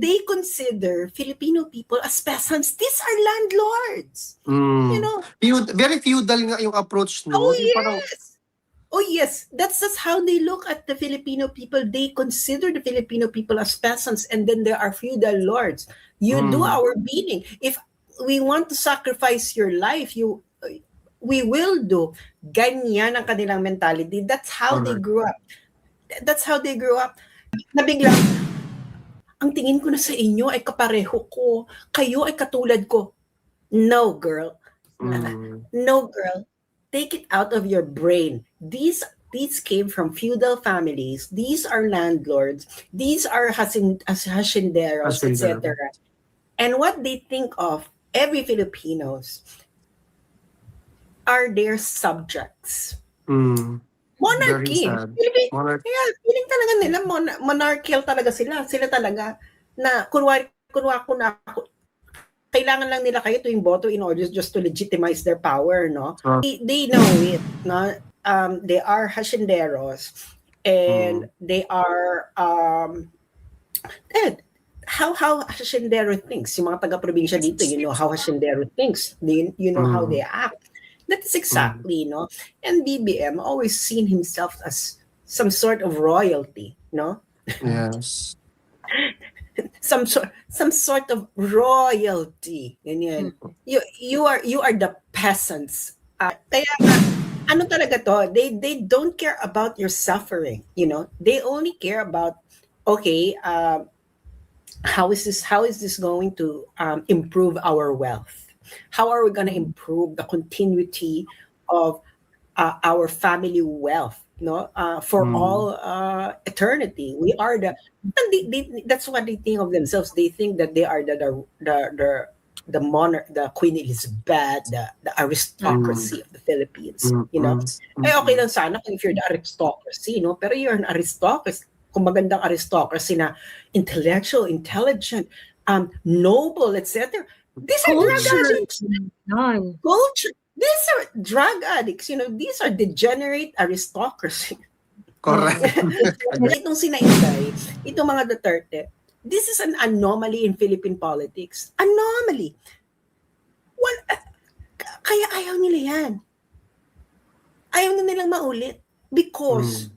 they consider Filipino people as peasants. These are landlords. You know? Very feudal nga yung approach, no? Oh, Yung parang, yes. Oh, yes. That's just how they look at the Filipino people. They consider the Filipino people as peasants, and then there are feudal lords. You do our bidding. If we want to sacrifice your life, we will do. Ganyan ang kanilang mentality. That's how they grew up. That's how they grew up. Nabiglang, ang tingin ko na sa inyo ay kapareho ko. Kayo ay katulad ko. No, girl. No, girl. Take it out of your brain. These came from feudal families. These are landlords. These are hacienderos, etc. And what they think of, every Filipinos, are their subjects. Monarchy. Feeling talaga nila, monarchical talaga sila. Sila talaga, na kunwari ko na ako, kailangan lang nila kayo tuwing boto in order just to legitimize their power, no? They know it, no? They are hacienderos, and they are how haciendero thinks. Yung mga taga-probinsya dito, you know how haciendero thinks. You know how they act. That is exactly, no? And BBM always seen himself as some sort of royalty, no? Yes. some sort of royalty. Ganyan. You are the peasants. Kaya ano talaga to? They don't care about your suffering, you know. They only care about, okay, how is this going to improve our wealth? How are we going to improve the continuity of our family wealth? No, for all eternity. We are that's what they think of themselves. They think that they are the monarch, the Queen Elizabeth, the aristocracy of the Philippines. You know, okay lang sana if you're the aristocracy, no? Pero you're an aristocracy, kung magandang aristocracy na intellectual, intelligent, noble, etc. These are drug addicts. Culture. These are drug addicts, you know, these are degenerate aristocracy. Correct. Itong sinainday, itong mga Duterte, this is an anomaly in Philippine politics. Anomaly. Kaya ayaw nila yan. Ayaw na nilang maulit because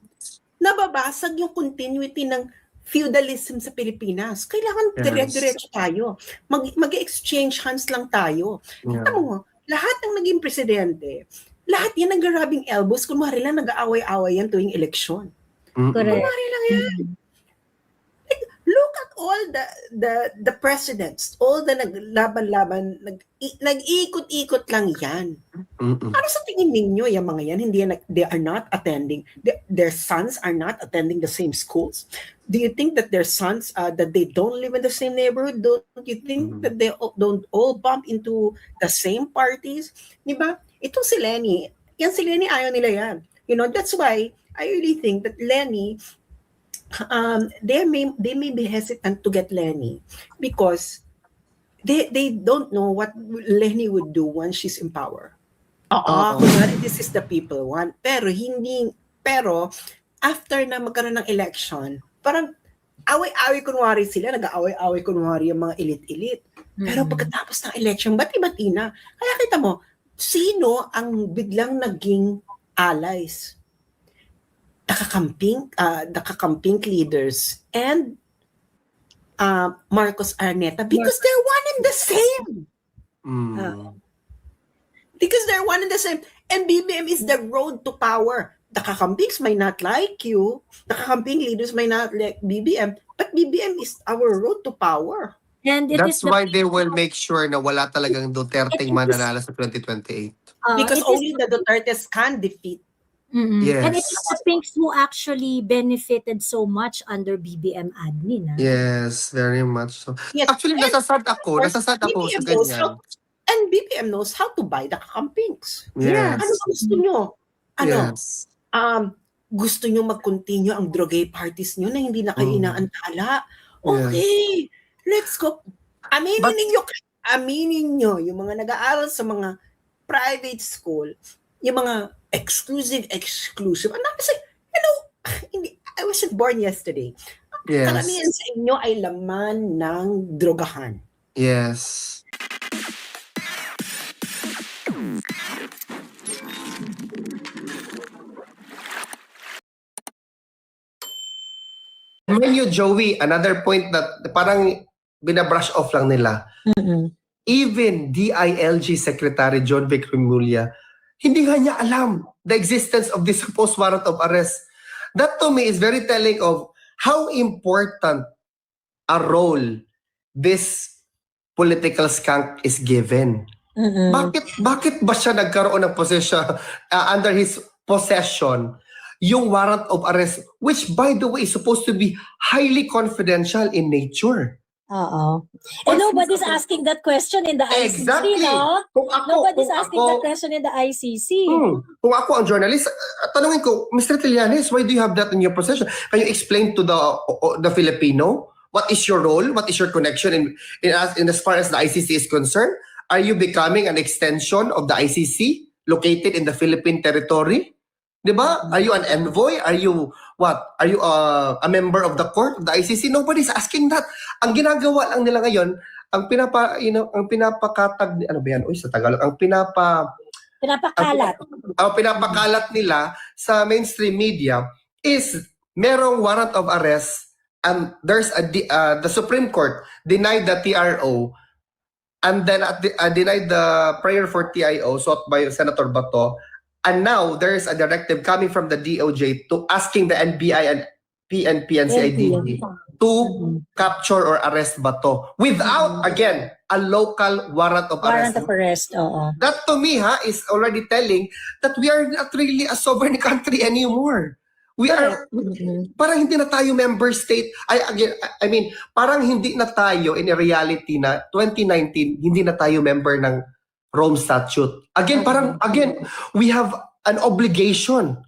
nababasag yung continuity ng feudalism sa Pilipinas. Kailangan dire-diretso tayo. Mag-exchange hands lang tayo. Kita mo, lahat ng naging presidente, lahat yan nag-grabbing elbows, kunwari lang nag-aaway-aaway yan tuwing eleksyon. Kunwari lang yan. Like, look at all the presidents, all the naglaban-laban, nag-iikot-ikot lang yan. Ano sa tingin ninyo, yung mga yan, they are not attending, their sons are not attending the same schools? Do you think that their sons, that they don't live in the same neighborhood? Don't you think that they don't all bump into the same parties? Diba? Itong si Lenny, ayaw nila yan. You know, that's why I really think that Lenny, they may be hesitant to get Lenny because they don't know what Lenny would do once she's in power. Kunwari, this is the people want. Pero after na magkaroon ng election, parang away-away kunwari sila, nag-aaway-away kunwari yung mga elite-elite. Pero pagkatapos ng election, bati-bati na. Kaya kita mo, sino ang biglang naging allies? Nakakamping leaders and Marcos Araneta because they're one and the same. Because they're one and the same. And BBM is the road to power. The kakampings may not like you. The kakamping leaders may not like BBM. But BBM is our road to power. And that's why they will make sure na wala talagang Duterte mananalo sa 2028. Because only the Dutertes can defeat. Yes. And it is the Pinks who actually benefited so much under BBM admin. Yes, very much so. Yes. Actually, nasasad ako sa ganyan. And BBM knows how to buy the kakampings. Yes. Ano gusto nyo? Yes. Gusto nyo mag-continue ang drogay parties nyo na hindi na kayo inaantala? Okay, let's go. Aminin nyo, yung mga nag-aaral sa mga private school, yung mga exclusive. And I say, I wasn't born yesterday. Karamihan Yes. sa inyo ay laman ng drogahan. Yes. Mind you, Joey, another point that parang binabrush off lang nila. Even DILG Secretary John Vic Remulla, hindi nga niya alam the existence of this supposed warrant of arrest. That to me is very telling of how important a role this political skunk is given. Bakit ba siya nagkaroon ng possession under his possession yung warrant of arrest, which by the way is supposed to be highly confidential in nature? Oo. And nobody's asking that question in the ICC, Exactly. no? Kung ako, Nobody's kung asking ako- that question in the ICC. Kung ako ang journalist, tanungin ko, Mr. Trillanes, why do you have that in your possession? Can you explain to the Filipino what is your role, what is your connection in as far as the ICC is concerned? Are you becoming an extension of the ICC located in the Philippine territory? Diba? Are you an envoy? Are you what? Are you a member of the court of the ICC? Nobody's asking that. Ang ginagawa lang nila ngayon, ang pinapakatag, ano ba yan? Uy, sa Tagalog, ang Pinapakalat. pinapakalat nila sa mainstream media is merong warrant of arrest and there's the Supreme Court denied the TRO and then denied the prayer for TIO sought by Senator Bato, and now there's a directive coming from the DOJ to asking the NBI and PNP and CIDG to capture or arrest Bato without again a local warrant of Warrant arrest. of arrest, oo. That to me is already telling that we are not really a sovereign country anymore. We are parang hindi na tayo member state. I mean, parang hindi na tayo in a reality na 2019 hindi na tayo member ng Rome Statute. Again, we have an obligation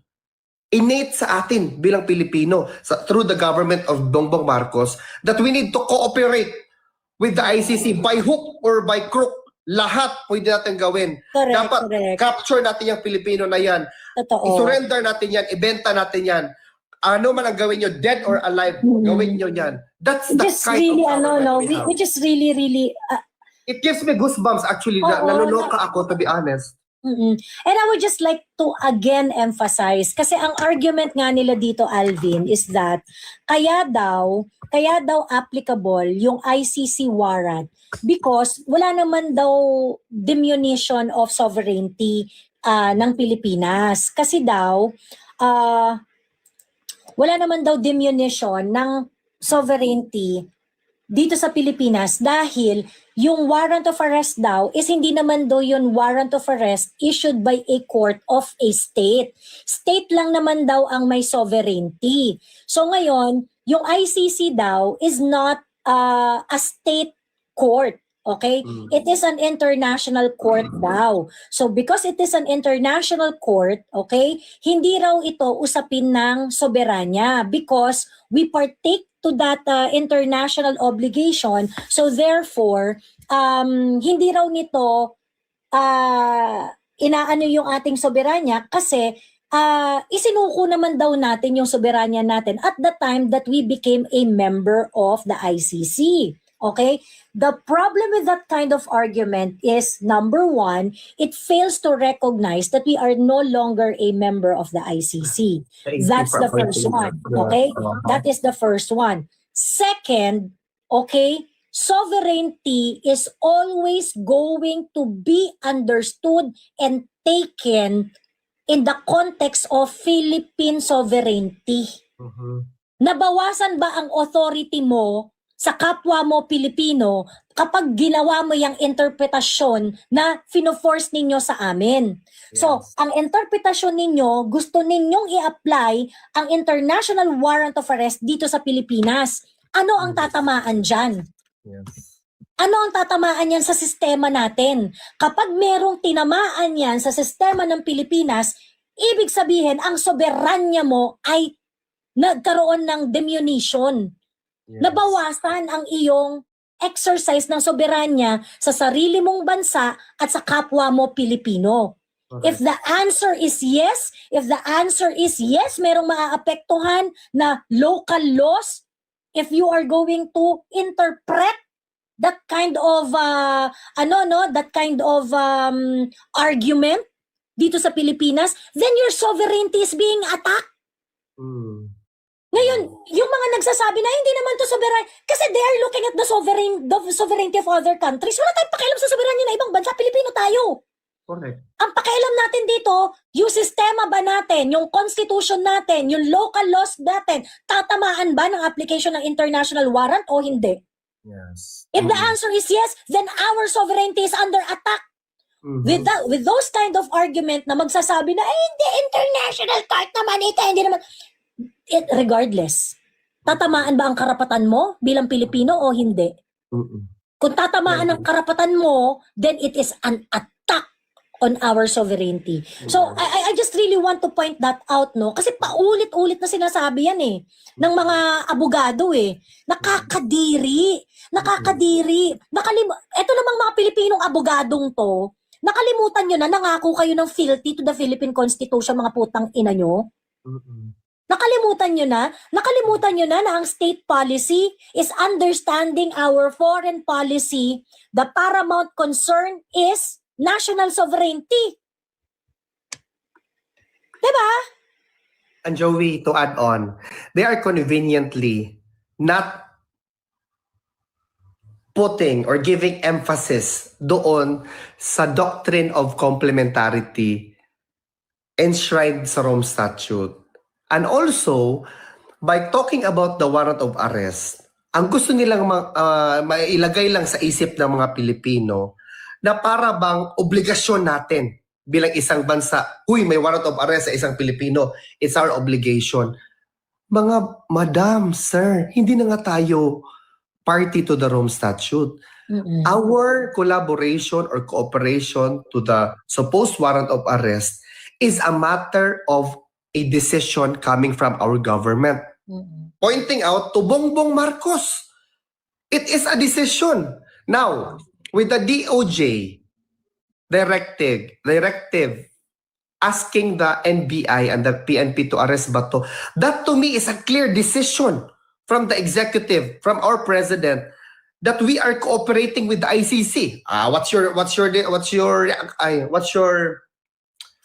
innate sa atin bilang Pilipino through the government of Bongbong Marcos that we need to cooperate with the ICC by hook or by crook. Lahat pwede natin gawin. Dapat capture natin yung Pilipino na yan. Totoo. I-surrender natin yan, ibenta natin yan. Ano man ang gawin nyo, dead or alive, gawin nyo yan. That's the Just kind really, of government we have. which is really, It gives me goosebumps actually. Naluloka ako, to be honest. And I would just like to again emphasize, kasi ang argument nga nila dito, Alvin, is that kaya daw applicable yung ICC warrant because wala naman daw diminution of sovereignty ng Pilipinas. Kasi daw, wala naman daw diminution ng sovereignty dito sa Pilipinas dahil yung warrant of arrest daw is hindi naman daw yun warrant of arrest issued by a court of a state. State lang naman daw ang may sovereignty. So ngayon, yung ICC daw is not a state court. Okay? It is an international court daw. So because it is an international court, okay, hindi raw ito usapin ng soberanya because we partake to that international obligation. So therefore, hindi raw nito inaano yung ating soberanya kasi isinuko naman daw natin yung soberanya natin at the time that we became a member of the ICC. Okay? The problem with that kind of argument is, number one, it fails to recognize that we are no longer a member of the ICC. That's the first one. Okay? That is the first one. Second, okay, sovereignty is always going to be understood and taken in the context of Philippine sovereignty. Nabawasan ba ang authority mo sa kapwa mo Pilipino kapag ginawa mo yung interpretasyon na fino-force ninyo sa amin? Yes. So, ang interpretasyon ninyo, gusto ninyong i-apply ang international warrant of arrest dito sa Pilipinas. Ano ang tatamaan dyan? Yes. Ano ang tatamaan yan sa sistema natin? Kapag merong tinamaan yan sa sistema ng Pilipinas, ibig sabihin, ang soberanya mo ay nagkaroon ng diminution. Yes. Nabawasan ang iyong exercise ng soberanya sa sarili mong bansa at sa kapwa mo Pilipino. Okay. If the answer is yes, merong maaapektuhan na local laws if you are going to interpret that kind of argument dito sa Pilipinas, then your sovereignty is being attacked. Mm. Ngayon, yung mga nagsasabi na hindi naman to sovereign, kasi they are looking at the sovereignty of other countries. Wala tayong pakialam sa soberanya ng ibang bansa, Pilipino tayo. Correct. Ang pakialam natin dito, yung sistema ba natin, yung constitution natin, yung local laws natin, tatamaan ba ng application ng international warrant o hindi? Yes. If the answer is yes, then our sovereignty is under attack. Mhm. With those kind of argument na magsasabi na, hindi, international court naman ito, hindi naman. Regardless, tatamaan ba ang karapatan mo bilang Pilipino o hindi? Mm-mm. Kung tatamaan ang karapatan mo, then it is an attack on our sovereignty. So, I just really want to point that out, no? Kasi paulit-ulit na sinasabi yan ng mga abogado Nakakadiri. Ito namang mga Pilipinong abogadong to, nakalimutan nyo na nangako kayo ng fealty to the Philippine Constitution, mga putang ina nyo. Mm-mm. Nakalimutan nyo na ang state policy is understanding our foreign policy. The paramount concern is national sovereignty. Diba? And Joey, to add on, they are conveniently not putting or giving emphasis doon sa doctrine of complementarity enshrined sa Rome Statute. And also, by talking about the warrant of arrest, ang gusto nilang mailagay lang sa isip ng mga Pilipino na para bang obligasyon natin bilang isang bansa, may warrant of arrest sa isang Pilipino, it's our obligation. Mga madam, sir, hindi na nga tayo party to the Rome Statute. Mm-mm. Our collaboration or cooperation to the supposed warrant of arrest is a matter of a decision coming from our government. Mm-mm. Pointing out to Bongbong Marcos. It is a decision. Now, with the DOJ directive asking the NBI and the PNP to arrest Bato, that to me is a clear decision from the executive, from our president, that we are cooperating with the ICC. What's your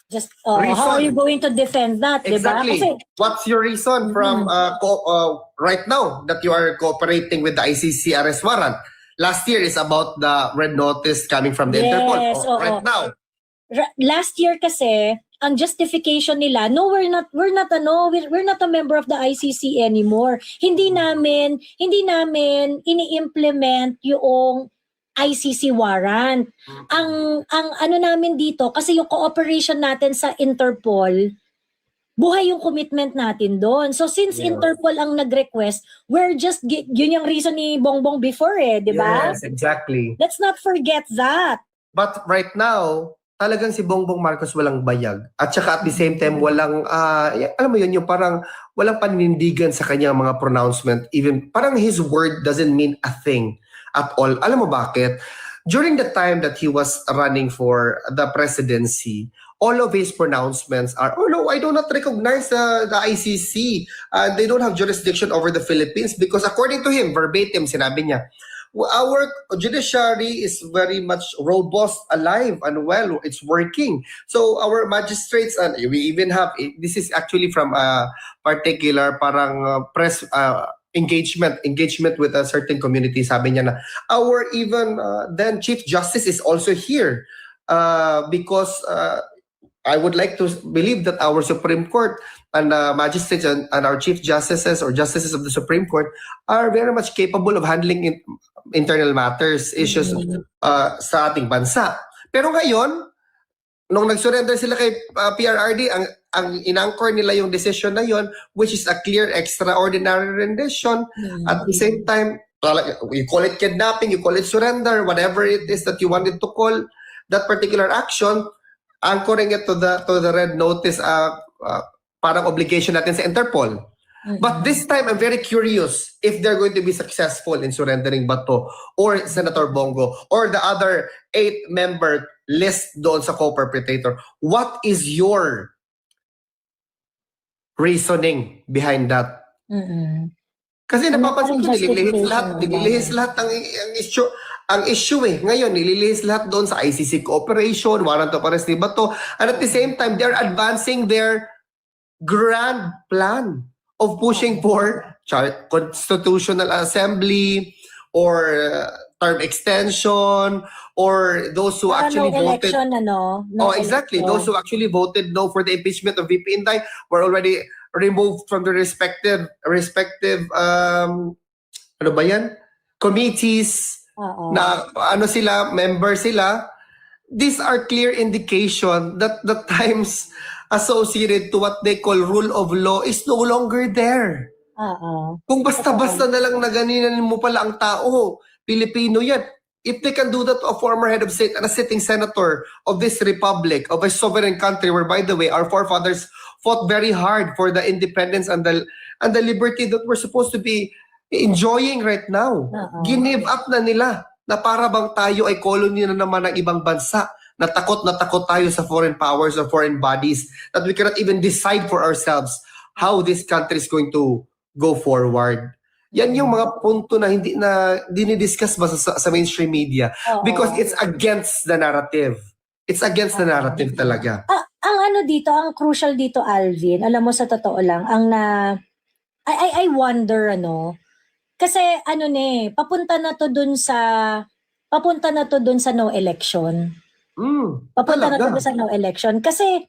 Just, how are you reason? going to defend that? Exactly. Diba? Kasi, What's your reason from right now that you are cooperating with the ICC arrest warrant? Last year is about the red notice coming from the Yes, Interpol. oo. Right now, last year kasi, ang justification nila, no, we're not a member of the ICC anymore. Hindi namin ini-implement yung ICC warrant. Ang ano namin dito, kasi yung cooperation natin sa Interpol, buhay yung commitment natin doon. So since Yes. Interpol ang nag-request, yun yung reason ni Bongbong before di ba? yes, exactly. Let's not forget that. But right now, talagang si Bongbong Marcos walang bayag. At saka at the same time, walang, alam mo yun, yung parang walang panindigan sa kanyang mga pronouncement. Even, parang his word doesn't mean a thing at all. Alam mo bakit? During the time that he was running for the presidency, all of his pronouncements are, oh no, I do not recognize the ICC. They don't have jurisdiction over the Philippines because according to him, verbatim, sinabi niya, our judiciary is very much robust, alive, and well, it's working. So our magistrates, and we even have, this is actually from a particular parang press engagement with a certain community. Sabi niya na, our even then Chief Justice is also here because I would like to believe that our Supreme Court and magistrates and our Chief Justices or Justices of the Supreme Court are very much capable of handling internal matters, issues sa ating bansa. Pero ngayon, nung nag-surrender sila kay PRRD, ang in-anchor nila yung decision na yon, which is a clear extraordinary rendition. At the same time, you call it kidnapping, you call it surrender, whatever it is that you wanted to call that particular action, anchoring it to the red notice, parang obligation natin sa Interpol. But this time, I'm very curious if they're going to be successful in surrendering Bato or Senator Bongo or the other 8-member list doon sa co-perpetrator. What is your reasoning behind that? Kasi napapansin ko, nililihis Justification. lahat ang issue eh. Ngayon, nililihis lahat doon sa ICC cooperation, warrant of arrest ni Bato. And at the same time, they're advancing their grand plan of pushing for constitutional assembly or term extension or those who actually no voted. election, ano? No Exactly. election. Those who actually voted no for the impeachment of VP Inday were already removed from the respective ano ba yan? Committees Oo. na member sila. These are clear indication that the times associated to what they call rule of law is no longer there. Oo. Kung basta-basta na lang na ganinan mo pala ang tao, Pilipino yan. If they can do that to a former head of state and a sitting senator of this republic, of a sovereign country, where, by the way, our forefathers fought very hard for the independence and the liberty that we're supposed to be enjoying right now. Give up na nila na para bang tayo ay colony na naman ng ibang bansa. Na takot tayo sa foreign powers or foreign bodies, that we cannot even decide for ourselves how this country is going to go forward. Yan yung mga punto na hindi na dinidiscuss ba sa mainstream media because it's against the narrative. It's against the narrative talaga. Ang ano dito, ang crucial dito, Alvin, alam mo, sa totoo lang, I wonder, ano, kasi ano papunta na to dun sa no election. Papunta na to dun sa no election. Kasi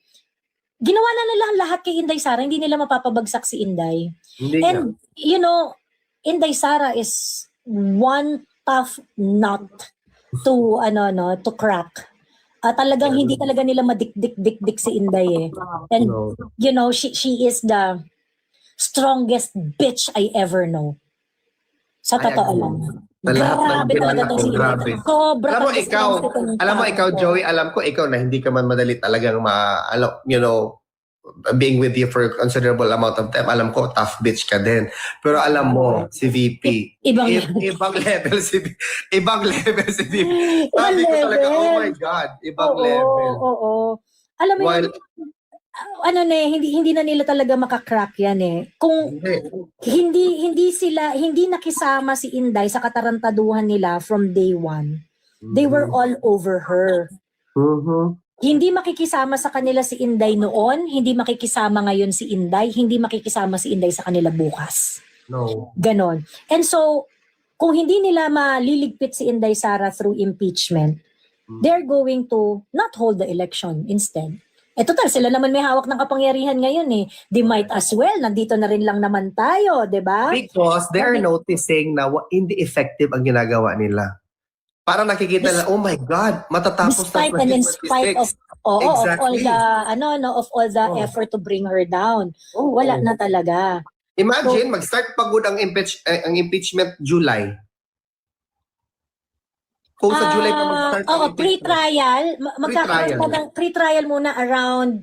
ginawa na nila lahat kay Inday Sara, hindi nila mapapabagsak si Inday. And, you know, Inday Sara is one tough nut to crack. Talagang hindi talaga nila madikdik si Inday eh. And you know, she is the strongest bitch I ever know. Sa totoo lang. Grabe talaga to si Inday. Sobra. Alam mo ikaw, Joey, alam ko ikaw na hindi ka man madali talagang being with you for a considerable amount of time, alam ko, tough bitch ka din. Pero alam mo, si VP, ibang level si VP. Sabi ko talaga, oh my God, ibang level. Oo. Alam mo, hindi na nila talaga makakrack yan eh. Kung hindi nakisama si Inday sa katarantaduhan nila from day one, they were all over her. Hindi makikisama sa kanila si Inday noon, hindi makikisama ngayon si Inday, hindi makikisama si Inday sa kanila bukas. No. Ganon. And so, kung hindi nila maliligpit si Inday Sara through impeachment, they're going to not hold the election instead. Total, sila naman may hawak ng kapangyarihan ngayon eh. They might as well, nandito na rin lang naman tayo, di ba? Because they are noticing na hindi effective ang ginagawa nila. Para nakikita na, oh my God, matatapos despite na and in spite of Exactly. of all the effort to bring her down. Wala na talaga. Imagine, mag-start pagod ang impeachment July. Kung sa July pa mag-start ang impeachment. Pre-trial. Magkakaroon pa ng pre-trial muna around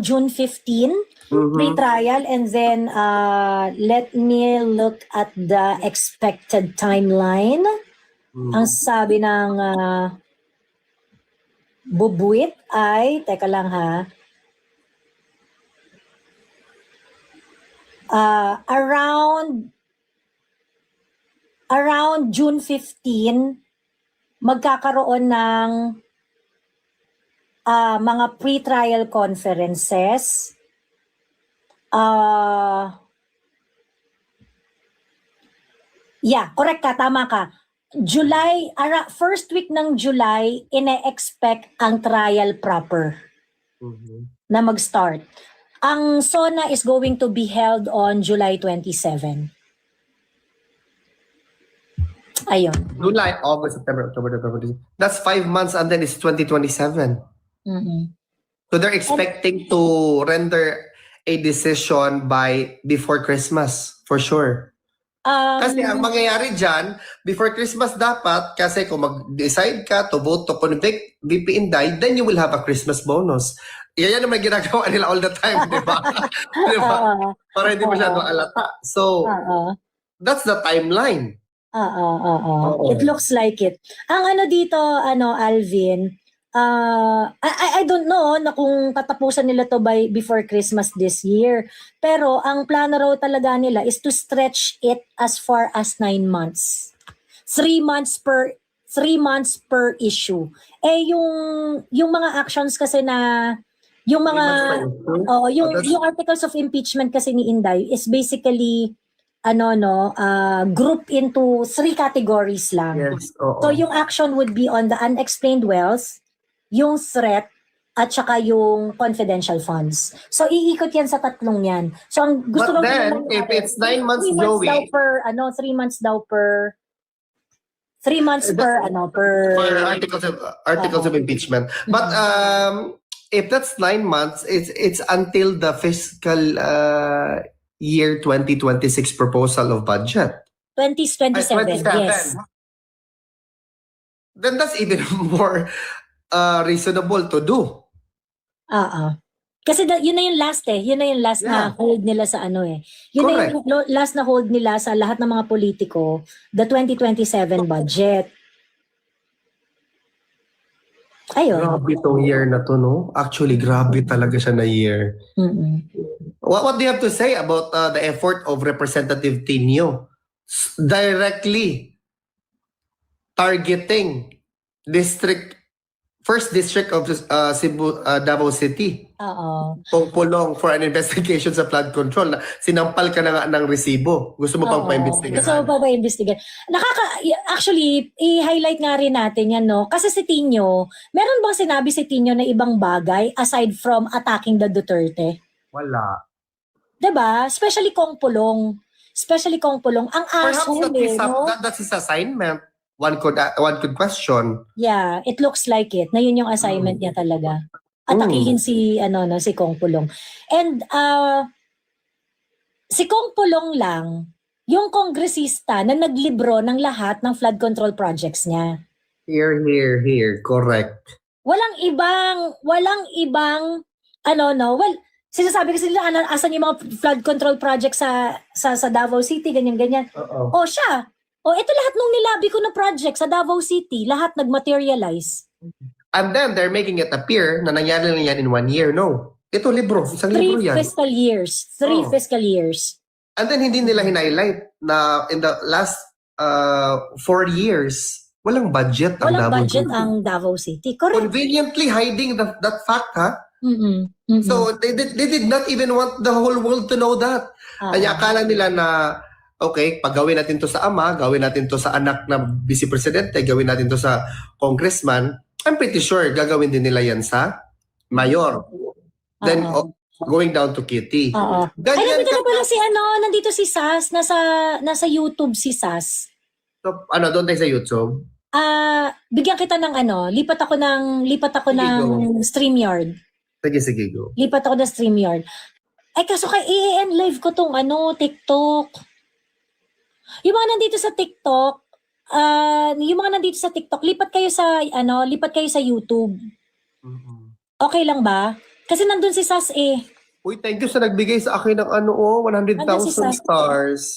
June 15. Pre-trial, and then let me look at the expected timeline. Ang sabi ng Bubuit ay, teka lang ha, around June 15, magkakaroon ng mga pre-trial conferences. Correct ka, tama ka. July, first week ng July, ine-expect ang trial proper na mag-start. Ang SONA is going to be held on July 27. Ayun. July, August, September, October, November, December. That's 5 months and then it's 2027. So they're expecting to render a decision before Christmas, for sure. Kasi ang mangyayari dyan, before Christmas dapat, kasi kung mag-decide ka to vote to convict VP Inday, then you will have a Christmas bonus. Yan naman ginagawa nila all the time, di ba? Di ba? Para hindi masyadong alata. So, that's the timeline. It looks like it. Ang dito, Alvin, I don't know na kung tatapusan nila to by before Christmas this year. Pero ang plano raw talaga nila is to stretch it as far as 9 months. 3 months per issue. Yung mga actions kasi na yung mga yung articles of impeachment kasi ni Inday is basically group into 3 categories lang. Yes, oo. So yung action would be on the unexplained wealth, yung threat, at saka yung confidential funds. So iikot yan sa tatlong yan. So ang gusto But lang then, nila if it's 9 months, 3 months daw Joey, per 3 months daw per 3 months per for articles of impeachment. But if that's 9 months, it's until the fiscal year 2026 proposal of budget. 2027, 27. yes. Then that's even more reasonable to do. Kasi yun na yung last Yun na yung last na hold nila sa Yun na yung last na hold nila sa lahat ng mga politiko, the 2027 budget. Ayun. Grabe tong year na to, no? Actually, grabe talaga siya na year. What do you have to say about the effort of Representative Tinio directly targeting first district of Cebu, Davao City? Pulong for an investigation sa flood control. Sinampal ka na nga ng resibo. Gusto mo pang pa-investigahan? Gusto mo pang pa-investigahan. Actually, i-highlight nga rin natin yan, no? Kasi si Tinio, meron bang sinabi si Tinio na ibang bagay aside from attacking the Duterte? Wala. Diba? Especially Kong Pulong. Ang asshole no? That's his assignment. One could question. Yeah, it looks like it. Na yun yung assignment niya talaga. Atakihin si Kong Pulong. And si Kong Pulong lang yung kongresista na naglibro ng lahat ng flood control projects niya. Here. Correct. Walang ibang well, sinasabi kasi nila asan yung mga flood control projects sa Davao City, ganyan. O siya. Ito lahat nung nilabi ko na project sa Davao City, lahat nag-materialize. And then they're making it appear na nangyari lang yan in 1 year. No. Ito libro, isang libro yan. 3 fiscal years. And then hindi nila highlight na in the last 4 years, walang budget ang Davao City. Correct. Conveniently hiding that fact, ha? So they did not even want the whole world to know that. Kaya akala nila na okay, pag gawin natin to sa ama, gawin natin to sa anak na vice presidente, gawin natin to sa congressman, I'm pretty sure gagawin din nila yan sa mayor. Then going down to Kitty. Nandito na pala nandito si Sas, nasa YouTube si Sas. So, doon tayo sa YouTube? Bigyan kita ng lipat ako ng StreamYard. Sige, go. Lipat ako ng StreamYard. Kaso kay AAN live ko tong TikTok. Yung mga nandito sa TikTok, lipat kayo sa YouTube. Okay lang ba? Kasi nandun si Sas Uy, thank you sa nagbigay sa akin ng 100,000 stars.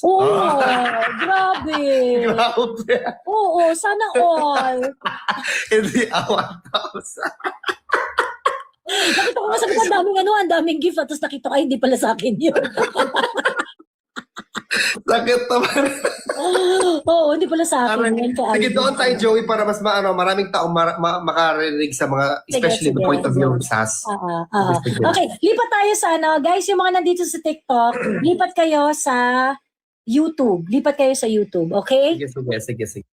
Grabe. Grabe. Oo, sana all. Hindi 1,000. Nakita ko nga sabi ko, ang daming gift. Tapos nakita ko, hindi pala sa akin yun. Sakit naman. Oo, hindi pala sa akin. Sige, doon tayo, Joey, para mas maraming tao makarinig sa mga, especially the point of view of SAS. Okay, lipat tayo sa guys, yung mga nandito sa TikTok, lipat kayo sa YouTube. Okay? Sige.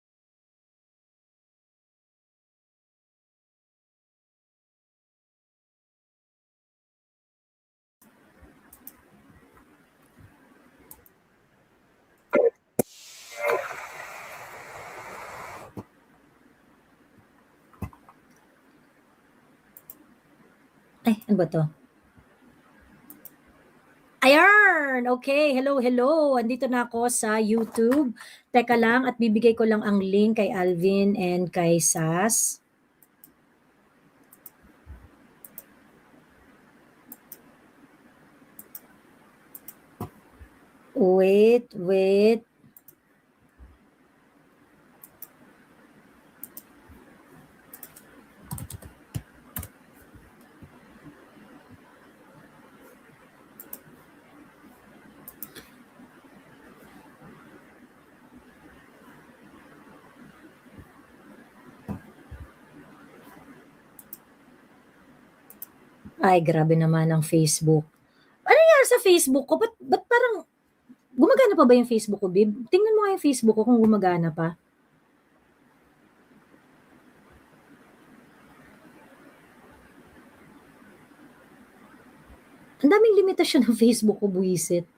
Ano ba to? Ayan! Okay, hello. Andito na ako sa YouTube. Teka lang at bibigay ko lang ang link kay Alvin and kay Sas. Wait. Ay, grabe naman ang Facebook. Ano nangyari sa Facebook ko? Ba't parang, gumagana pa ba yung Facebook ko, babe? Tingnan mo nga yung Facebook ko kung gumagana pa. Ang daming limitasyon ng Facebook ko, buwisit.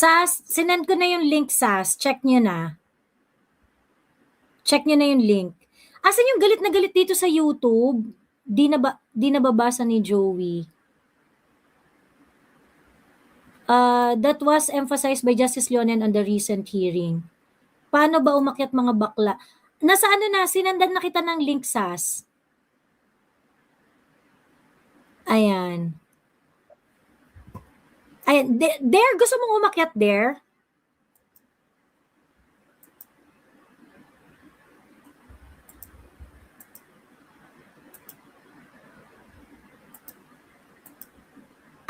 Sas, sinend ko na yung link, Sas. Check nyo na. Check nyo na yung link. Asan yung galit na galit dito sa YouTube? Di nababasa ni Joey. That was emphasized by Justice Leonen on the recent hearing. Paano ba umakyat mga bakla? Nasa ano na, sinandan na kita ng link, Sas. Ayan. Ayan, there, gusto mong umakyat there?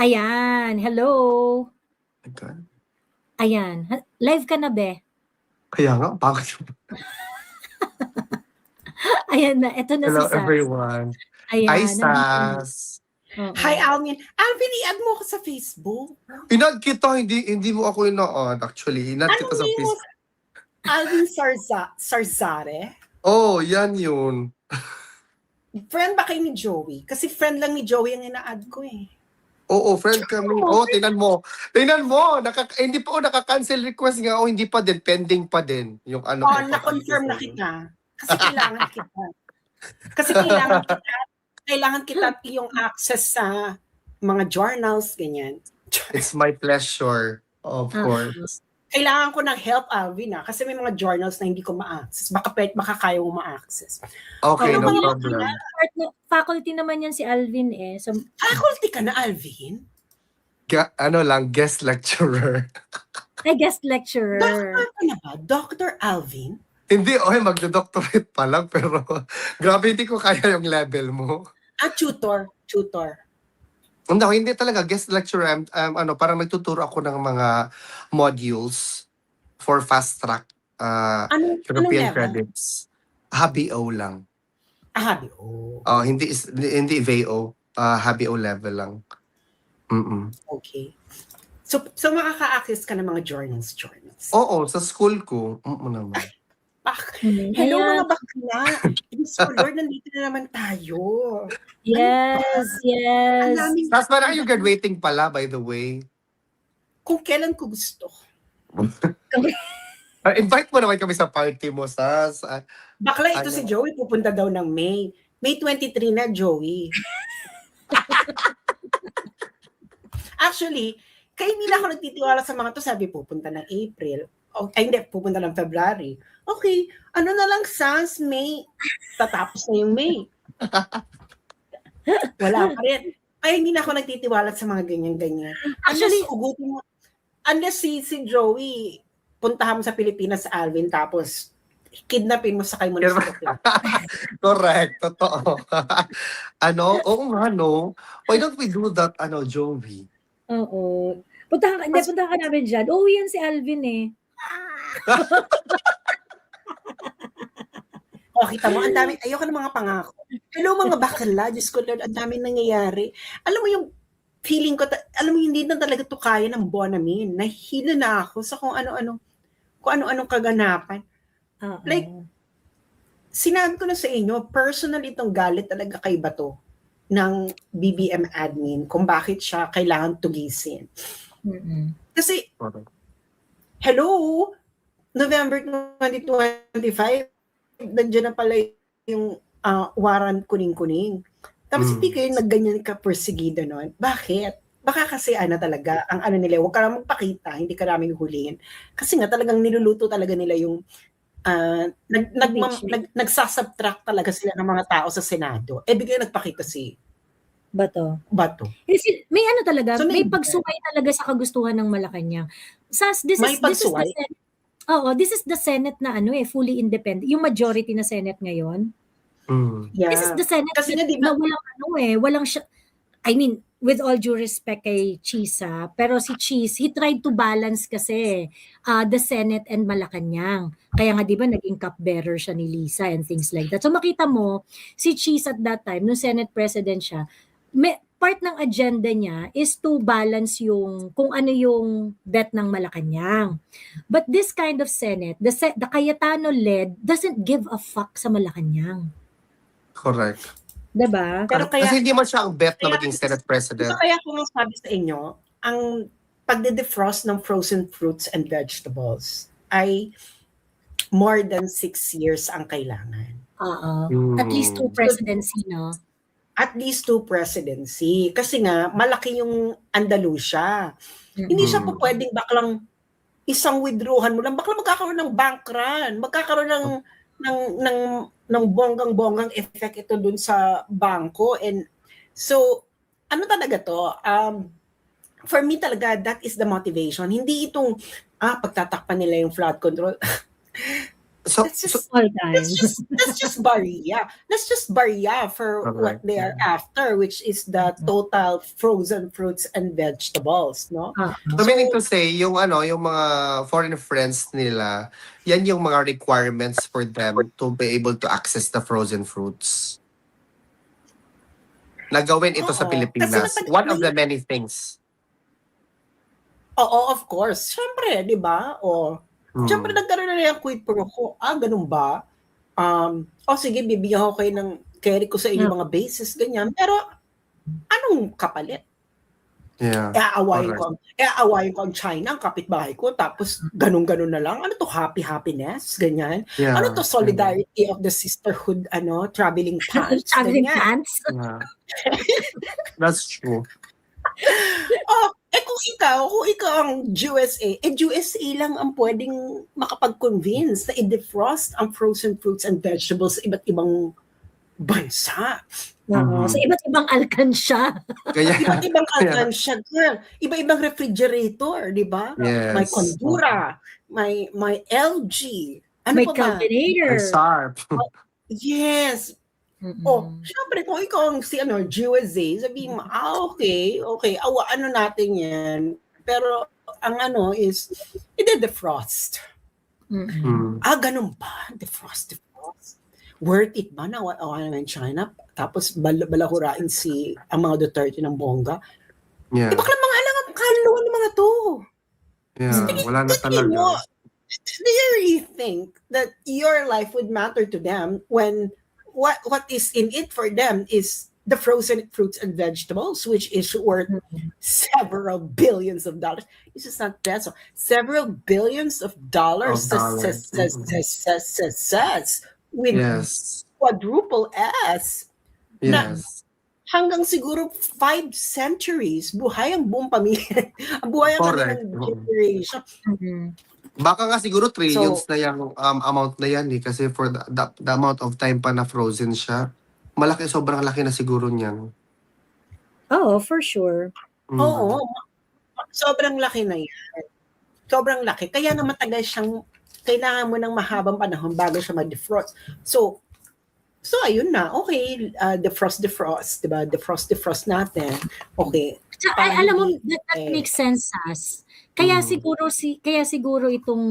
Ayan, hello. Okay. Ayan, live ka na, be? Kaya nga, bakit? Ayan na, eto na Hello, si Sas. everyone. Ayan. Hi, Sas. Oo. Hi, Alvin. Alvin, i-add mo ako sa Facebook. Inad kita, hindi mo ako inood. Actually, inad kita sa Anong name mo? Facebook. Alvin Sarzare? Oh, yan yun. Friend ba kayo ni Joey? Kasi friend lang ni Joey ang ina-add ko eh. Oo, friend kami. Oh, tingnan mo. Tingnan mo. Hindi pa naka-cancel request nga. Oh, hindi pa din. Pending pa din. Yung ano. Oh, na-confirm na kita. Kasi kailangan kita. Kasi kailangan kita yung access sa mga journals, ganyan. It's my pleasure. Of course. Kailangan ko ng help, Alvin, kasi may mga journals na hindi ko ma-access. Baka kaya mo ma-access. Okay, Ano no ba problem. Faculty naman yan si Alvin eh. So, Faculty ka na, Alvin? Ano lang, guest lecturer. I guest lecturer. Doctor ka na ba? Dr. Alvin? Hindi, magdo-doctorate pa lang, pero grabe, hindi ko kaya yung level mo. Tutor. No, hindi talaga. Guest lecturer, parang nagtuturo ako ng mga modules for fast track Anong European level? credits. HBO lang. HBO. Hindi VO. HBO level lang. Okay. So makaka-access ka ng mga journals. Oo, sa school ko. Naman. Hello Ayan. mga bakla. So Lord, nandito na naman tayo. Yes. Ang daming, Tapos parang you graduating pala, by the way. kung kailan ko gusto. Invite mo naman kami sa party mo, Sas. Bakla ito Ano? si Joey, pupunta daw ng May. May 23 na, Joey. Actually, kaya hindi na ako nagtitiwala sa mga to, sabi pupunta ng April. Hindi, pupunta ng February. Okay, ano na lang, Sans, May. Tatapos na yung May. Wala pa rin. Ay, hindi na ako nagtitiwala sa mga ganyan-ganyan. Actually, Unless si Joey, puntahan mo sa Pilipinas, Alvin, tapos kidnapin mo, sakay mo na sa hotel. Correct, totoo. Oo nga, no? Why don't we do that, Joey? oo. Punta ka namin dyan. Oh, yan si Alvin eh. Kita mo, ang dami, ayoko ng mga pangako. Hello mga bakla, Diyos ko Lord, ang dami nangyayari. Alam mo yung feeling ko, alam mo hindi na talaga to kaya ng buwan namin. Nahihilo na ako sa kung ano-anong kaganapan. Oo. Like, sinabi ko na sa inyo, personally itong galit talaga kay Bato ng BBM admin kung bakit siya kailangan tugisin. Kasi, hello, November 2025, nandiyan na pala yung warrant kuning-kuning. Tapos hindi kayo nagganyan ka perseguido nun. Bakit? Baka kasi talaga, ang nila, huwag ka naman magpakita, hindi ka namin hulihin. Kasi nga talagang niluluto talaga nila yung nagsasubtract talaga sila ng mga tao sa Senado. Bigla nagpakita si Bato. Kasi may talaga, So, may pagsuway talaga sa kagustuhan ng Malacanang. May pagsuway? This is the Senate na fully independent. Yung majority na Senate ngayon. Yeah. This is the Senate Kasi nga, na walang I mean, with all due respect kay Cheese, pero si Cheese, he tried to balance kasi the Senate and Malacanang. Kaya nga 'di ba naging cupbearer siya ni Lisa and things like that. So makita mo, si Cheese at that time, nung Senate President siya, part ng agenda niya is to balance yung kung ano yung bet ng Malacanang. But this kind of Senate, the Cayetano-led doesn't give a fuck sa Malacanang. Correct. Diba? Pero kaya, kasi hindi man siya ang bet na maging Senate President. Kaya kung sabi sa inyo, ang pagde-defrost ng frozen fruits and vegetables ay more than 6 years ang kailangan. At least 2 presidency, no? At least 2 presidency. Kasi nga, malaki yung Andalusia. Hindi siya po pwedeng baklang isang withdrawhan mo lang, baklang magkakaroon ng bank run, magkakaroon ng bonggang-bonggang effect ito dun sa bangko. And so, ano talaga to? For me talaga, that is the motivation. Hindi itong, pagtatakpan nila yung flood control. That's just barrier. That's just barrier for what they are after, which is the total frozen fruits and vegetables, no? So meaning to say, yung mga foreign friends nila, yan yung mga requirements for them to be able to access the frozen fruits. Nagawin ito sa Pilipinas. One of the many things. Oo, of course. Siyempre, di ba? Siyempre, nagkaroon na yung quid pro quo. Ganun ba? Sige, bibigyan ko kayo ng carry ko sa inyong mga bases, ganyan. Pero, anong kapalit? Yeah. Aawayin ko ang China, ang kapitbahay ko, tapos ganun-ganun na lang. Ano to, happiness? Ganyan. Yeah. Ano to, solidarity of the sisterhood, traveling pants? Traveling ganyan. pants? Yeah. That's true. Kung ikaw ang USA, USA lang ang pwedeng makapag-convince na i-defrost ang frozen fruits and vegetables sa iba't ibang bansa. Sa iba't ibang alkansya. Iba't ibang alkansya, girl. Iba-ibang refrigerator, di ba? Yes. May Condura, may LG. Ano may pa ba? Cabinator. And Sharp. Yes. Syempre, kung ikaw ang USA, sabihin mo, okay, ano natin yan. Pero, ang is, i-defrost. Ganun ba? Defrost. Worth it ba na naman China? Tapos, balahurain ang mga Duterte ng bongga? Yeah. Bakla mga kaluluwa ng mga to. Yeah, wala na talaga. Do you really think that your life would matter to them when what is in it for them is the frozen fruits and vegetables, which is worth several billions of dollars. This is not peso. Several billions of dollars. With quadruple S. Yes. Na hanggang siguro 5 centuries, buhay ang buong pamilya. Buhay ang kanilang generation. Baka nga siguro trillions na yung amount na yan kasi for the amount of time pa na frozen siya, sobrang laki na siguro niyan. For sure. Oo. Sobrang laki na yan. Sobrang laki. Kaya nga matagal siyang, kailangan mo ng mahabang panahon bago siya mag-defrost. So ayun na. Okay, defrost, diba? Defrost natin. Okay. Alam mo, that makes sense, Sas. Kaya siguro itong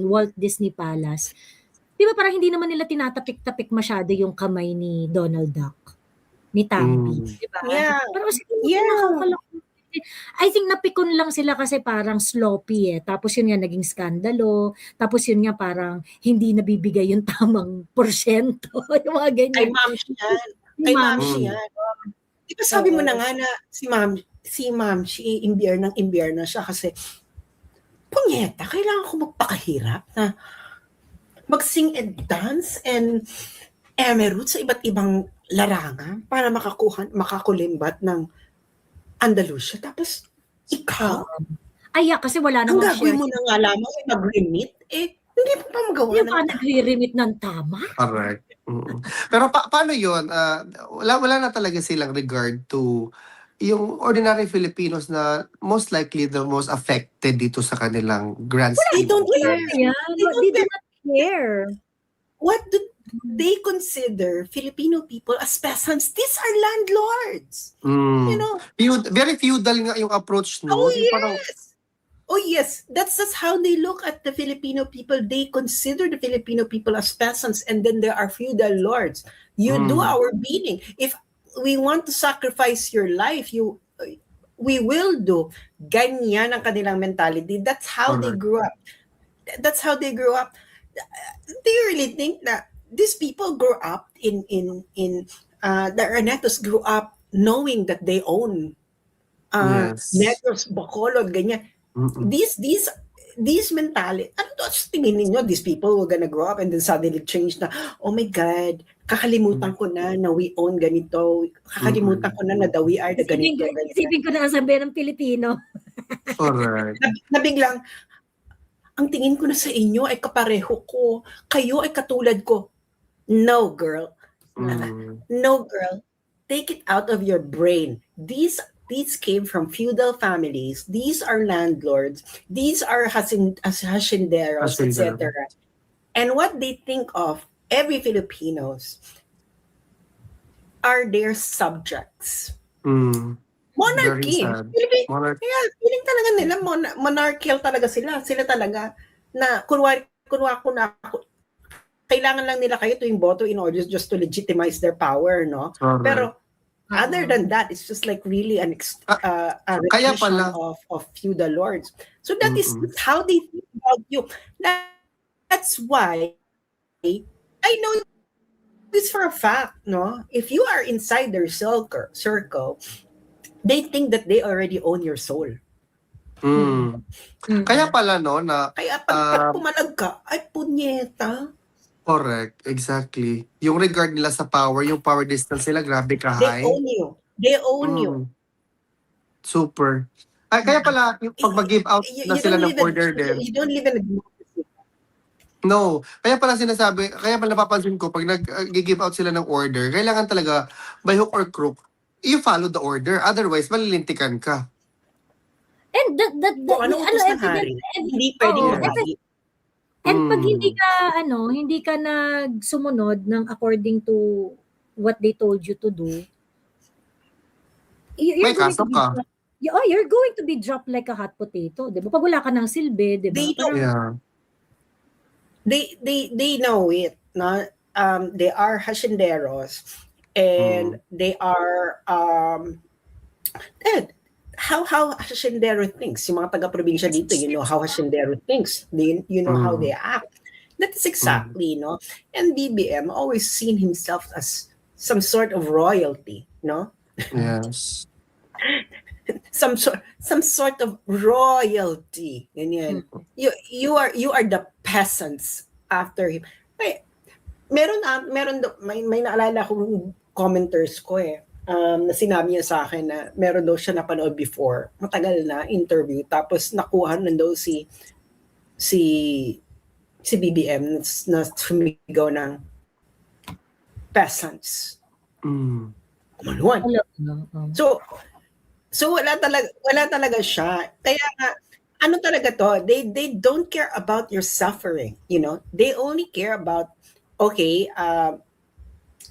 Walt Disney Palace, di ba parang hindi naman nila tinatapik-tapik masyado yung kamay ni Donald Duck, ni Tammy, di ba? Yeah. Pero siguro I think napikon lang sila kasi parang sloppy eh. Tapos yun nga naging skandalo. Tapos yun nga parang hindi nabibigay yung tamang porsyento. Yung mga Kay ganyan. ma'am siya yan. Yung Kay ma'am. ma'am siya yan. Di ba sabi mo na nga na si ma'am, imbyer na siya kasi punyeta, kailangan ko magpakahirap na mag-sing and dance and emerald sa iba't ibang larangan para makakulimbat ng Andalusia. Tapos, ikaw, Kasi wala ang namang gagawin share. mo na nga lamang ay mag-remit, hindi mo pa magawa Yung ng pa nagre-remit ng tama. Correct. Pero paano yun? Wala na talaga silang regard to yung ordinary Filipinos na most likely the most affected dito sa kanilang grand They scheme. don't Wala care. na yan. They do not care. What do they consider Filipino people as peasants? These are landlords. You know? Very feudal nga yung approach, no? Oh, Yung parang, yes. Oh, yes. That's how they look at the Filipino people. They consider the Filipino people as peasants, and then there are feudal lords. You do our bidding. If we want to sacrifice your life, we will do. Ganyan ang kanilang mentality. That's how they grew up. That's how they grew up. Do you really think that these people grew up the Ernetos grew up knowing that they own Yes. Negros, Bacolod, ganyan. These mentality, ano to, tingin ninyo, these people were gonna grow up and then suddenly change na, oh my God, kakalimutan ko na we own ganito, kakalimutan ko na that we are the ganito. Isipin ko na ang sabihin ng Pilipino. correct. Na biglang, ang tingin ko na sa inyo ay kapareho ko, kayo ay katulad ko. No, girl. No, girl. Take it out of your brain. These came from feudal families. These are landlords. These are hacienderos, etc. And what they think of every Filipinos are their subjects. Monarchy. Feeling talaga nila monarchical talaga sila. Sila talaga na kunwari ko na ako, kailangan lang nila kayo tuwing boto in order just to legitimize their power, no? Pero other than that, it's just like really a repetition of feudal lords. So that is how they think about you. That's why I know this for a fact, no? If you are inside their circle, they think that they already own your soul. Kaya pala, no, na... Kaya pag pumalag ka, ay punyeta. Correct, exactly. Yung regard nila sa power, yung power distance nila, grabe ka high. They own you. Super. Kaya pala, yung pag mag-give out na sila ng order din. You don't live in a democracy. No. Kaya pala napapansin ko, pag nag-give out sila ng order, kailangan talaga, by hook or crook, you follow the order. Otherwise, malilintikan ka. And Hindi pwedeng mabali. And pag hindi ka nagsumunod ng according to what they told you to do, may kaso ka. You're going to be dropped like a hot potato, 'di ba? Pag wala ka ng silbi, 'di ba? They know it, no? They are hacienderos and they are how haciendero thinks. Yung mga taga-probinsya dito, you know how haciendero thinks. You know how they act. That is exactly, no? And BBM always seen himself as some sort of royalty, no? Yes. some sort of royalty. Ganyan. You are the peasants after him. May naalala akong commenters ko na sinabi niya sa akin na meron daw siya napanood before, matagal na interview, tapos nakuha na daw si BBM na sumigaw ng peasants. Kumaluan. So wala talaga siya. Kaya nga, ano talaga to, they don't care about your suffering, you know? They only care about, okay,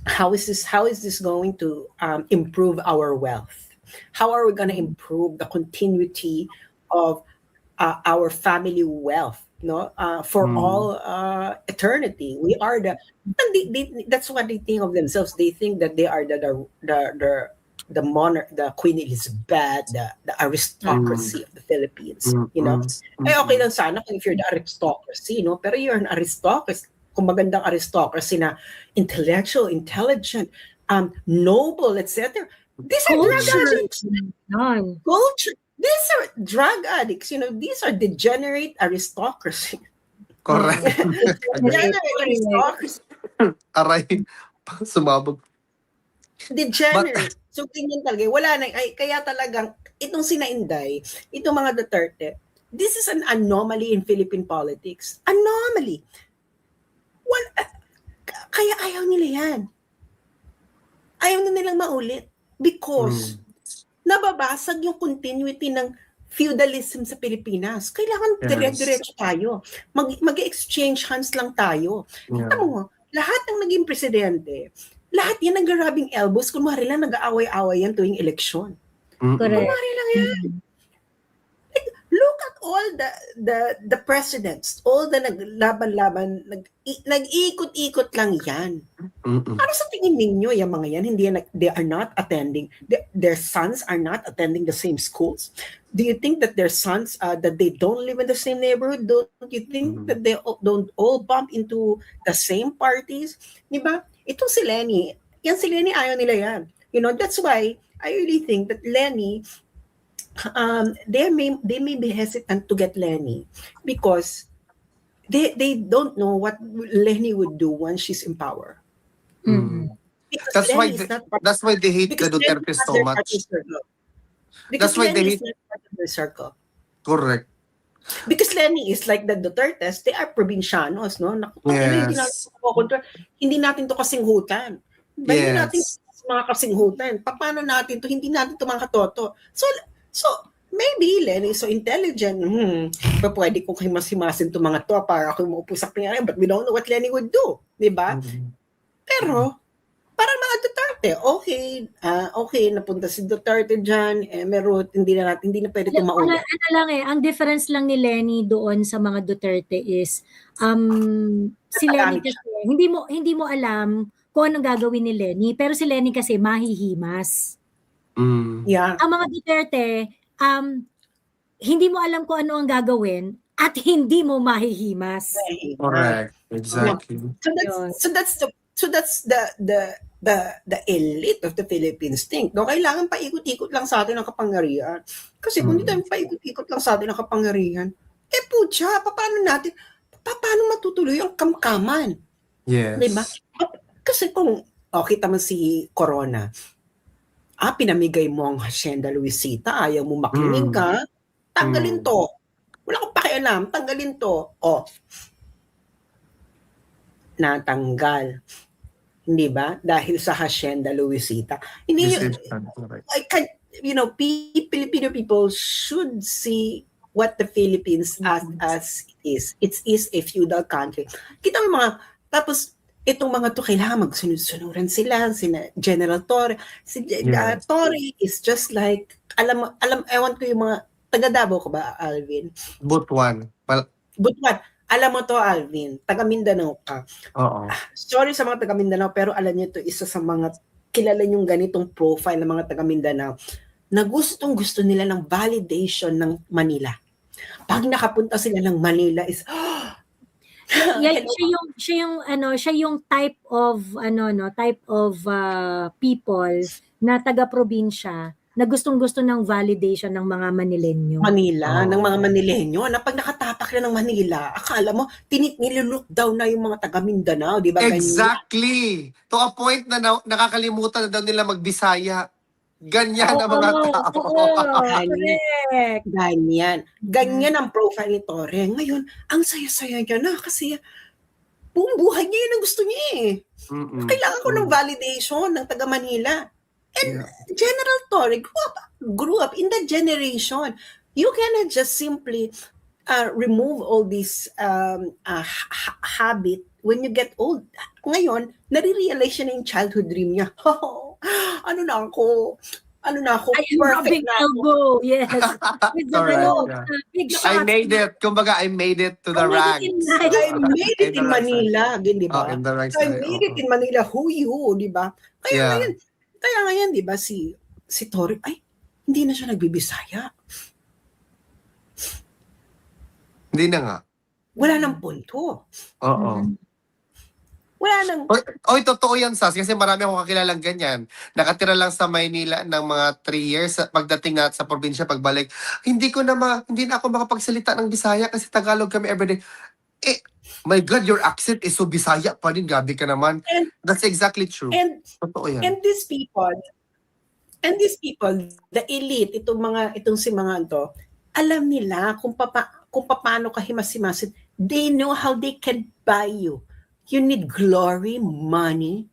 how is this going to improve our wealth? How are we going to improve the continuity of our family wealth, no? For all eternity? We are that's what they think of themselves. They think that they are the the monarch, the Queen Elizabeth, the aristocracy of the Philippines, you know. Ay okay lang sana kung if you're the aristocracy, no? Pero you're an aristocracy, kung magandang aristocracy na intellectual, intelligent, noble, etc. These are drug addicts. Culture. These are drug addicts. You know, these are degenerate aristocracy. Correct. Degenerate aristocracy. Aray, sumabog. Degenerate. So, ganyan talaga. Wala na. Ay, kaya talagang, itong sina Inday, itong mga Duterte, this is an anomaly in Philippine politics. Anomaly. Kaya ayaw nila yan. Ayaw na nilang maulit. Because, nababasag yung continuity ng feudalism sa Pilipinas. Kailangan dire-diretso tayo. Mag-exchange hands lang tayo. Kita mo, lahat ng naging presidente, lahat yan nag-grabbing elbows, kunwari lang nag-aaway-aaway yan tuwing eleksyon. Correct. Kunwari lang yan. Like, look at all the presidents, all the naglaban-laban, nag-iikot-ikot lang yan. Ano sa tingin ninyo, yung mga yan, they are not attending, their sons are not attending the same schools? Do you think that their sons, that they don't live in the same neighborhood? Don't you think that they don't all bump into the same parties? Diba? Itong si Lenny, ayaw nila yan. You know, that's why I really think that Lenny, they may be hesitant to get Lenny because they don't know what Lenny would do once she's in power. That's why they hate the Duterte so much. Because That's why Lenny they is not part of their circle. Correct. Because Lenny is like the Dutertes, they are provincianos, no? Yes. Hindi natin to kasinghutan. Hindi natin mga kasinghutan. Paano natin to? Hindi natin to mga katoto. So maybe Lenny is so intelligent. Pwede ko himas-himasin to mga to para ako maupo sa pingyari. But we don't know what Lenny would do. Diba? Pero, parang mga Duterte, okay, napunta si Duterte dyan, meron, hindi na pwede tumauna. Ano lang ang difference lang ni Lenny doon sa mga Duterte is, si Lenny kasi, hindi mo alam kung anong gagawin ni Lenny, pero si Lenny kasi mahihimas. Yeah. Ang mga Duterte, hindi mo alam kung ano ang gagawin at hindi mo mahihimas. Correct. Exactly. So that's the elite of the Philippines think. No, kailangan paikot-ikot lang sa atin ang kapangyarihan. Kasi kung hindi tayo paikot-ikot lang sa atin ang kapangyarihan, putya, paano matutuloy ang kamkaman? Yes. Diba? Kasi kung, kita mo si Corona, pinamigay mo ang Hacienda Luisita, ayaw mo makinig ka, tanggalin to. Wala akong pakialam, tanggalin to. Natanggal. Hindi ba? Dahil sa Hacienda Luisita. Hindi Filipino people should see what the Philippines as is. It is a feudal country. Kita mo tapos itong mga to kailangan magsunod-sunuran sila, General Torre. Torre is just like, ewan ko yung mga, taga Davao ko ba, Alvin? Butuan. Alam mo to, Alvin, taga Mindanao ka. Oo. Sorry sa mga taga Mindanao, pero alam niyo to, isa sa mga kilala yung ganitong profile ng mga taga Mindanao na gustong-gusto nila ng validation ng Manila. Pag nakapunta sila ng Manila is siya yung type of people na taga-probinsya na gustong-gusto ng validation ng mga Manileño. Ng mga Manileño, na pag nakatapak na ng Manila, akala mo, nilulok down na yung mga taga Mindanao, di ba? Exactly! To a point na nakakalimutan na daw nila mag-Bisaya. Ganyan ang mga tao. Ganyan ang profile ni Torre. Ngayon, ang saya-saya niya na kasi buong buhay niya yun ang gusto niya eh. Kailangan ko ng validation ng taga Manila. And General Torre grew up in that generation. You cannot just simply remove all this habit when you get old. Ngayon, nare-realize siya na yung childhood dream niya. Ano na ako, perfect na elbow. Yes. Big shot. I made it. Kumbaga, I made it to the ranks. I made it in Manila, di ba? In the ranks. I made it in Manila. Who you, di ba? Kaya ngayon, di ba, si si Tori, ay, hindi na siya nagbibisaya. Hindi na nga. Wala nang punto. Oo. Wala nang, Oy, totoo yan, Sas. Kasi marami akong kakilalang ganyan. Nakatira lang sa Maynila ng mga 3 years. Pagdating na sa probinsya, pagbalik, hindi na ako makapagsalita ng Bisaya kasi Tagalog kami everyday. My God, your accent is so Bisaya pa rin. Gabi ka naman. And- That's exactly true. and Totoo yan. And these people, the elite, itong si mga to, alam nila kung paano ka himas-himasin. They know how they can buy you. You need glory, money.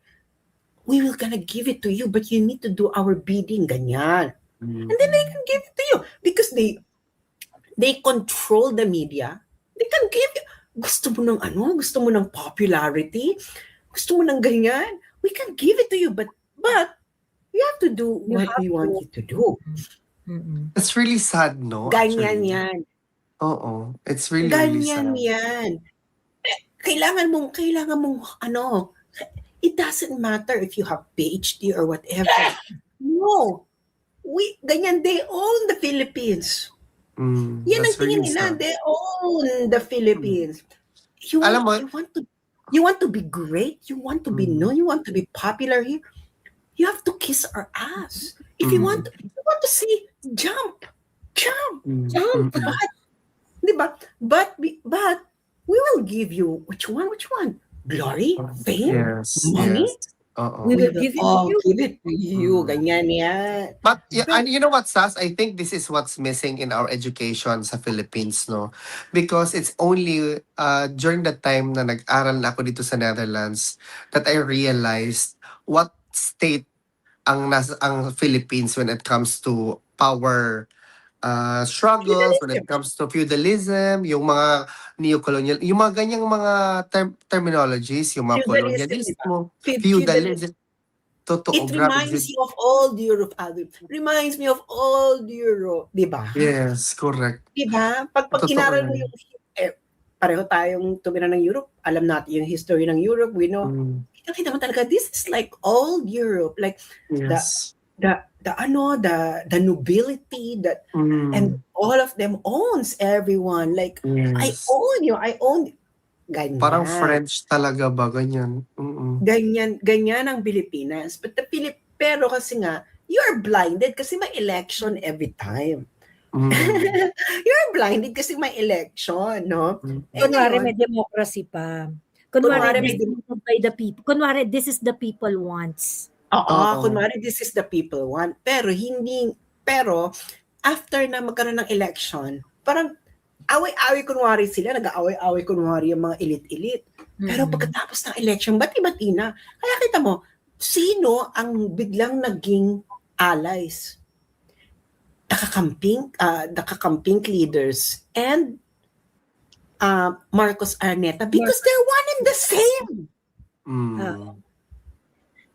We will gonna give it to you, but you need to do our bidding, ganyan. And then they can give it to you because they control the media. They can give you. Gusto mo ng Gusto mo ng popularity? Gusto mo ng ganyan? We can give it to you, but you have to do what we want you to do. It's really sad, no? Ganyan actually? yan. Oo. It's really, really Ganyan sad. yan. Kailangan mong, it doesn't matter if you have PhD or whatever. No. Ganyan, they own the Philippines. Yan ang That's tingin really nila. sad. They own the Philippines. Alam mo, You want to be great? You want to be known? You want to be popular here? You have to kiss our ass. If you want to see, jump. Diba? But we will give you which one? Glory, fame, Yes. money. Yes. Oo. We will give it to all you. give it to you. Ganyan yan. But and you know what, Sas? I think this is what's missing in our education sa Philippines, no? Because it's only during the time na nag-aral na ako dito sa Netherlands that I realized what state ang Philippines when it comes to power struggles, when it comes to feudalism, yung mga neo-colonial, yung mga ganyang mga terminologies, yung mga Feudalism, colonialismo, Feudalism. feudalism. Totoo, It grabe. reminds you of old Europe, Alvin. Reminds me of old Europe, di ba? Yes, correct. Di ba? Pag Totoo inaral mo yan. yung, pareho tayong tumira ng Europe, alam natin yung history ng Europe, we know. Kita mo talaga, this is like old Europe, like Yes. the nobility that and all of them owns everyone. Like Yes. I own ganyan. Parang French talaga ba? Ganyan. Ganyan ang Pilipinas. But pero kasi nga, you're blinded kasi may election every time. You're blinded kasi may election, no? Kunwari may democracy pa. Kunwari, Kunwari, this is by the people. Kunwari, this is the people wants. Oo. Kunwari, this is the people want. Pero, after na magkaroon ng election, parang away-away kunwari sila, nag-aaway-away kunwari yung mga elite-elite. Pero pagkatapos ng election, bati-bati na. Kaya kita mo, sino ang biglang naging allies? The leaders and Marcos Araneta because they're one and the same.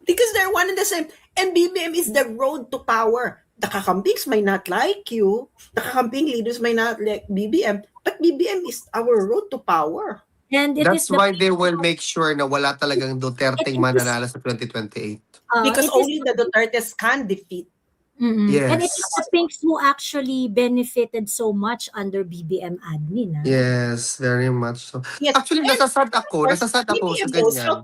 Because they're one and the same. And BBM is the road to power. The Kakampings may not like you. The Kakamping leaders may not like BBM. But BBM is our road to power. And it That's is the, why they will make sure na wala talagang Duterteng mananalo sa 2028. Because it is- only the Dutertes can defeat. Yes. And it is the Pinks who actually benefited so much under BBM admin. Yes, very much so. Yes. Actually, nasasad ako sa BBM knows ganyan.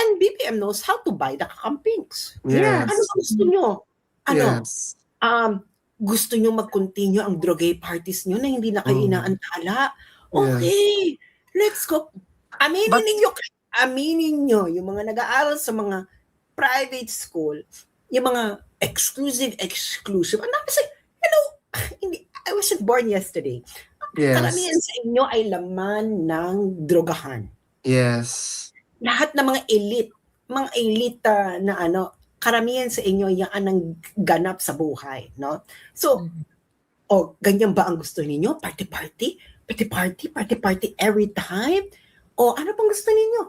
and BBM knows how to buy the Kakampings. Yes. Ano gusto nyo? Yes. Gusto nyo mag-continue ang drogay parties nyo na hindi na kayo inaantala? Okay, let's go. Aminin nyo, yung mga nag-aaral sa mga private school, yung mga exclusive. Kasi, I wasn't born yesterday. Yes. Karamihan sa inyo ay laman ng drogahan. Yes. Lahat ng mga elite na karamihan sa inyo yan ang ganap sa buhay, no? So, ganyan ba ang gusto ninyo? Party every time? O ano pang gusto ninyo?